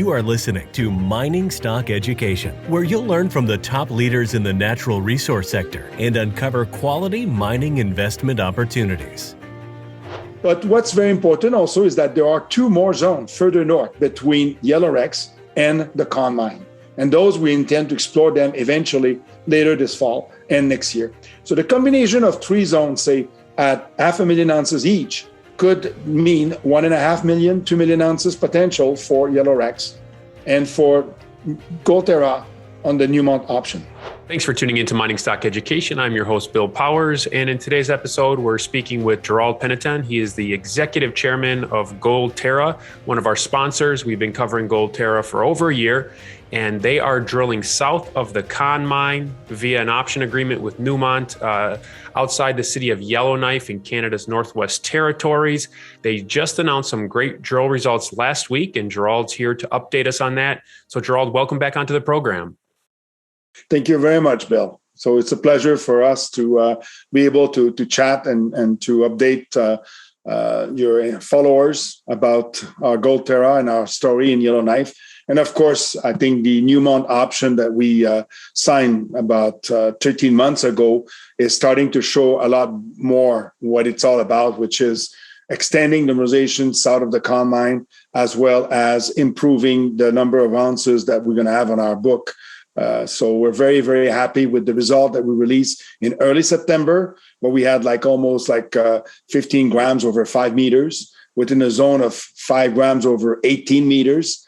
You are listening to Mining Stock Education, where you'll learn from the top leaders in the natural resource sector and uncover quality mining investment opportunities. But what's very important also is that there are two more zones further north between Yellowknife and the Con Mine. And those we intend to explore them eventually later this fall and next year. So the combination of three zones, say at 500,000 ounces each, could mean 1.5 million, 2 million ounces potential for Yellowknife and for Gold Terra on the Newmont option. Thanks for tuning into Mining Stock Education. I'm your host, Bill Powers. And in today's episode, we're speaking with Gerald Panneton. He is the executive chairman of Gold Terra, one of our sponsors. We've been covering Gold Terra for over a year, and they are drilling south of the Con Mine via an option agreement with Newmont outside the city of Yellowknife in Canada's Northwest Territories. They just announced some great drill results last week, and Gerald's here to update us on that. So Gerald, welcome back onto the program. Thank you very much, Bill. So it's a pleasure for us to be able to chat and to update your followers about our Gold Terra and our story in Yellowknife. And of course, I think the Newmont option that we signed about 13 months ago is starting to show a lot more what it's all about, which is extending the mineralization south of the Con Mine, as well as improving the number of ounces that we're going to have on our book. So we're very, very happy with the result that we released in early September, where we had almost 15 grams over 5 meters within a zone of 5 grams over 18 meters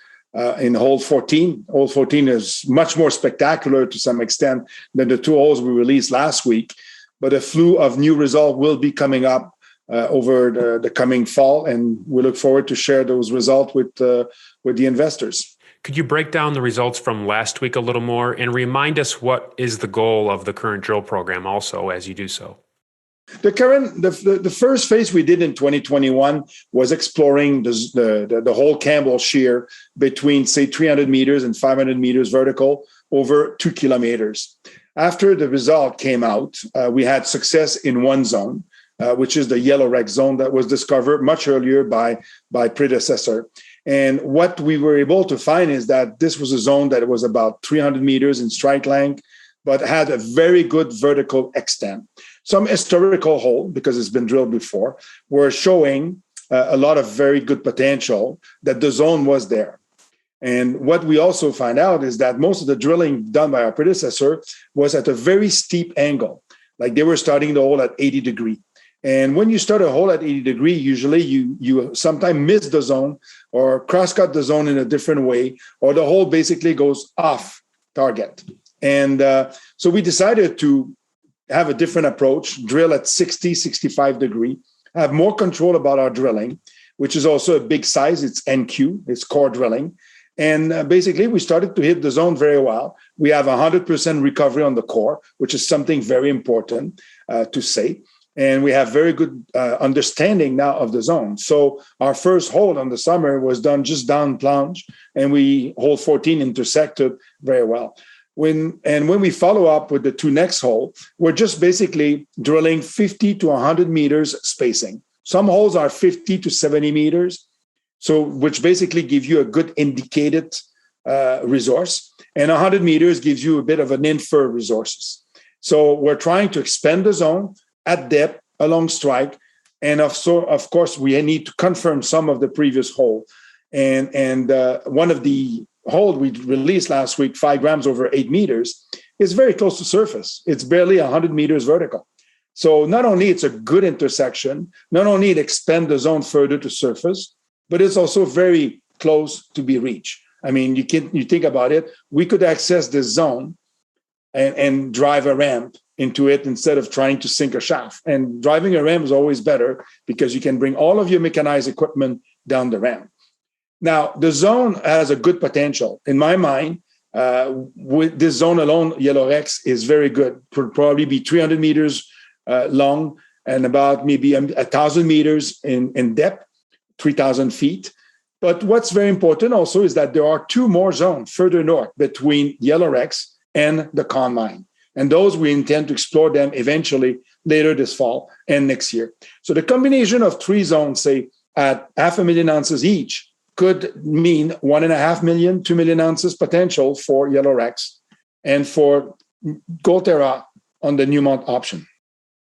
in hole 14. Hole 14 is much more spectacular to some extent than the two holes we released last week, but a slew of new results will be coming up over the coming fall, and we look forward to share those results with the investors. Could you break down the results from last week a little more and remind us what is the goal of the current drill program also as you do so? The first phase we did in 2021 was exploring the whole Campbell Shear between, say, 300 meters and 500 meters vertical over 2 kilometers. After the result came out, we had success in one zone, which is the Yellowknife zone that was discovered much earlier by predecessor. And what we were able to find is that this was a zone that was about 300 meters in strike length, but had a very good vertical extent. Some historical holes, because it's been drilled before, were showing a lot of very good potential that the zone was there. And what we also find out is that most of the drilling done by our predecessor was at a very steep angle, like they were starting the hole at 80 degrees. And when you start a hole at 80 degrees, usually you sometimes miss the zone or cross-cut the zone in a different way, or the hole basically goes off target. And so we decided to have a different approach, drill at 60, 65 degrees, have more control about our drilling, which is also a big size. It's NQ, it's core drilling. And basically, we started to hit the zone very well. We have 100% recovery on the core, which is something very important to say. And we have very good understanding now of the zone. So our first hole on the summer was done just down plunge, and we hole 14 intersected very well. When we follow up with the two next hole, we're just basically drilling 50 to 100 meters spacing. Some holes are 50 to 70 meters, so which basically give you a good indicated resource, and 100 meters gives you a bit of an infer resources. So we're trying to expand the zone at depth along strike, and of course we need to confirm some of the previous hole. And one of the hole we released last week, 5 grams over 8 meters, is very close to surface. It's barely 100 meters vertical. So not only it's a good intersection, not only it expands the zone further to surface, but it's also very close to be reached. I mean, you think about it, we could access this zone and drive a ramp into it instead of trying to sink a shaft. And driving a ramp is always better because you can bring all of your mechanized equipment down the ramp. Now, the zone has a good potential. In my mind, with this zone alone, Yellowknife is very good. Could probably be 300 meters long and about maybe 1,000 meters in depth, 3,000 feet. But what's very important also is that there are two more zones further north between Yellowknife and the Con Mine. And those we intend to explore them eventually later this fall and next year. So the combination of three zones, say at 500,000 ounces each, could mean 1.5 million, 2 million ounces potential for Yellow Rex and for Gold Terra on the Newmont option.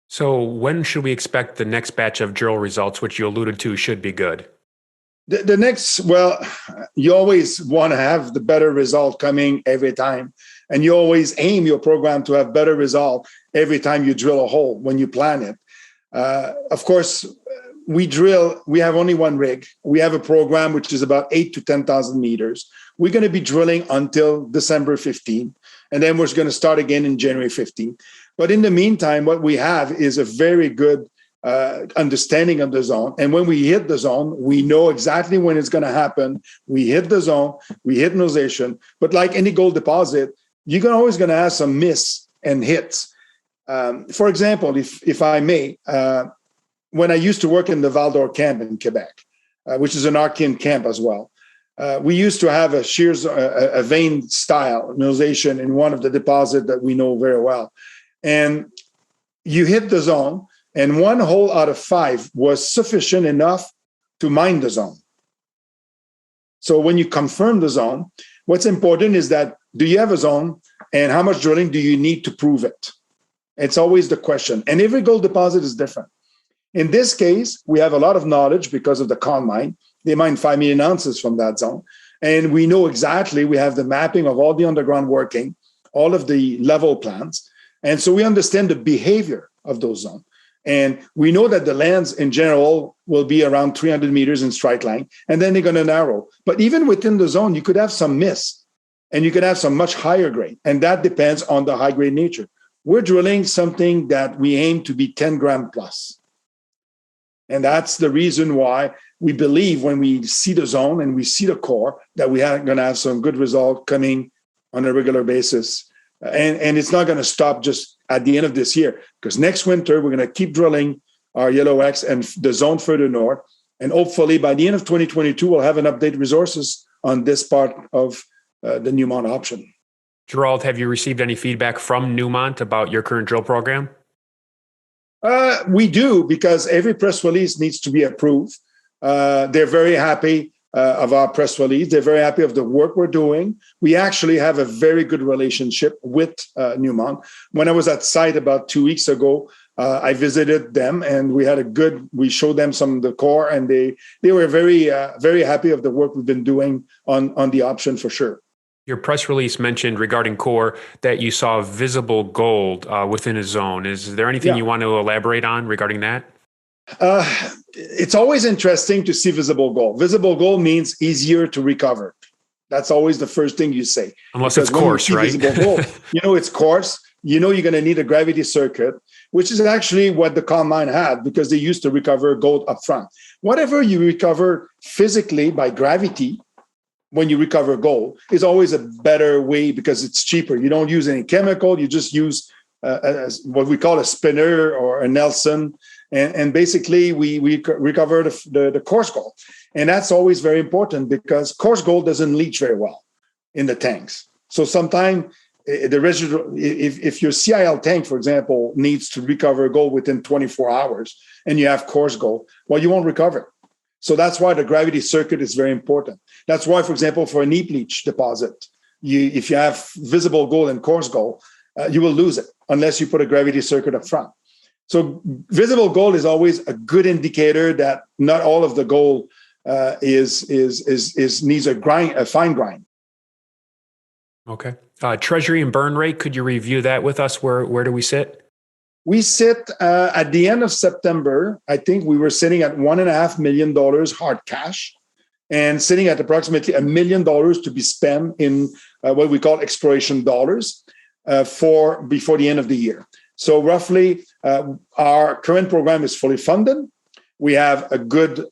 So when should we expect the next batch of drill results, which you alluded to should be good? The next, well, you always want to have the better result coming every time. And you always aim your program to have better result every time you drill a hole when you plan it. Of course, we have only one rig. We have a program which is about 8 to 10,000 meters. We're going to be drilling until December 15, and then we're going to start again in January 15. But in the meantime, what we have is a very good understanding of the zone. And when we hit the zone, we know exactly when it's going to happen. We hit the zone, we hit mineralization. But like any gold deposit, you're always going to have some miss and hits. For example, if I may, when I used to work in the Val-d'Or camp in Quebec, which is an Archean camp as well, we used to have a vein style mineralization in one of the deposits that we know very well. And you hit the zone, and 1 hole out of 5 was sufficient enough to mine the zone. So when you confirm the zone, what's important is that, do you have a zone, and how much drilling do you need to prove it? It's always the question. And every gold deposit is different. In this case, we have a lot of knowledge because of the con mine. They mine 5 million ounces from that zone. And we know exactly, we have the mapping of all the underground working, all of the level plans. And so we understand the behavior of those zones. And we know that the lands in general will be around 300 meters in straight line, and then they're going to narrow. But even within the zone, you could have some miss, and you could have some much higher grade. And that depends on the high grade nature. We're drilling something that we aim to be 10 gram plus. And that's the reason why we believe when we see the zone and we see the core that we are going to have some good result coming on a regular basis. And it's not going to stop just at the end of this year, because next winter, we're going to keep drilling our Yellow X and the zone further north. And hopefully by the end of 2022, we'll have an updated resources on this part of the Newmont option. Gerald, have you received any feedback from Newmont about your current drill program? We do, because every press release needs to be approved. They're very happy of our press release. They're very happy of the work we're doing. We actually have a very good relationship with Newmont. When I was at site about 2 weeks ago, I visited them, and we showed them some of the core, and they were very, very happy of the work we've been doing on the option for sure. Your press release mentioned regarding core that you saw visible gold within a zone. Is there anything you want to elaborate on regarding that? It's always interesting to see visible gold. Visible gold means easier to recover. That's always the first thing you say. Unless it's coarse, right? Visible gold, it's coarse. You're going to need a gravity circuit, which is actually what the con mine had, because they used to recover gold up front. Whatever you recover physically by gravity, when you recover gold, is always a better way because it's cheaper. You don't use any chemical. You just use what we call a spinner or a Nelson. And basically, we recover the coarse gold. And that's always very important because coarse gold doesn't leach very well in the tanks. So sometimes the residual, if your CIL tank, for example, needs to recover gold within 24 hours and you have coarse gold, well, you won't recover it. So that's why the gravity circuit is very important. That's why, for example, for a heap leach deposit, if you have visible gold and coarse gold, you will lose it unless you put a gravity circuit up front. So visible gold is always a good indicator that not all of the gold needs a fine grind. Okay. Treasury and burn rate, could you review that with us? Where do we sit? We sit at the end of September. I think we were sitting at $1.5 million hard cash and sitting at approximately $1 million to be spent in what we call exploration dollars before the end of the year. So roughly, our current program is fully funded. We have a good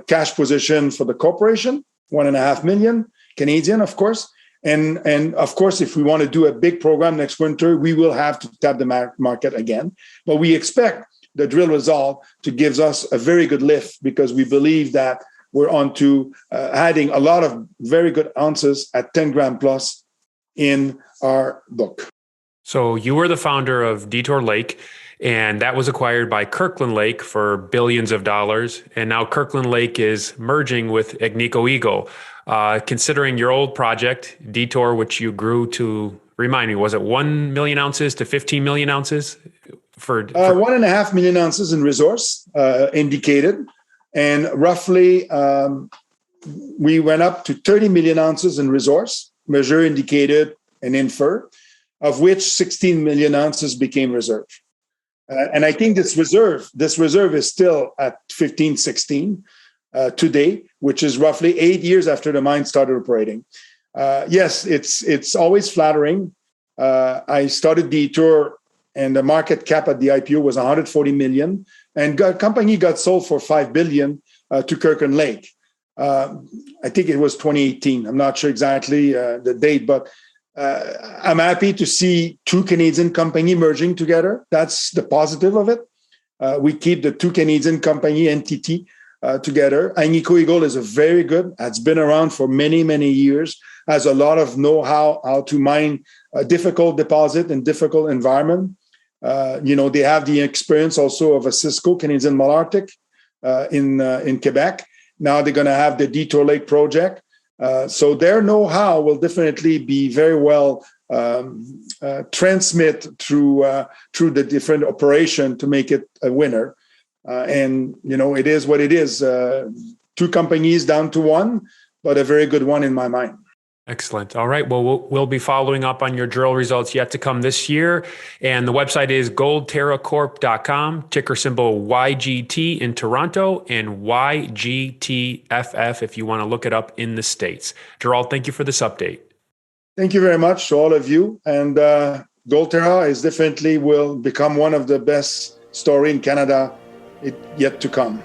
cash position for the corporation, 1.5 million Canadian, of course. And of course, if we want to do a big program next winter, we will have to tap the market again. But we expect the drill result to give us a very good lift because we believe that we're on to adding a lot of very good ounces at 10 gram plus in our book. So you were the founder of Detour Lake. And that was acquired by Kirkland Lake for billions of dollars. And now Kirkland Lake is merging with Agnico Eagle. Considering your old project, Detour, which you grew to, remind me, was it 1 million ounces to 15 million ounces? For 1.5 million ounces in resource indicated. And roughly, we went up to 30 million ounces in resource, measure, indicated, and infer, of which 16 million ounces became reserve. And I think this reserve is still at 15, 16 today, which is roughly 8 years after the mine started operating. Yes, it's always flattering. I started Detour, and the market cap at the IPO was 140 million, and the company got sold for 5 billion to Kirkland Lake. I think it was 2018. I'm not sure exactly the date, but I'm happy to see two Canadian companies merging together. That's the positive of it. We keep the two Canadian company entity together. Agnico Eagle is very good. It's been around for many, many years. Has a lot of know-how how to mine a difficult deposit in difficult environment. They have the experience also of a Cisco, Canadian Malartic, in Quebec. Now they're going to have the Detour Lake project. So their know-how will definitely be very well transmit through the different operation to make it a winner. It is what it is. Two companies down to one, but a very good one in my mind. Excellent. All right. Well, we'll be following up on your drill results yet to come this year. And the website is goldterracorp.com, ticker symbol YGT in Toronto, and YGTFF if you want to look it up in the States. Gerald, thank you for this update. Thank you very much to all of you. And Gold Terra is definitely will become one of the best story in Canada yet to come.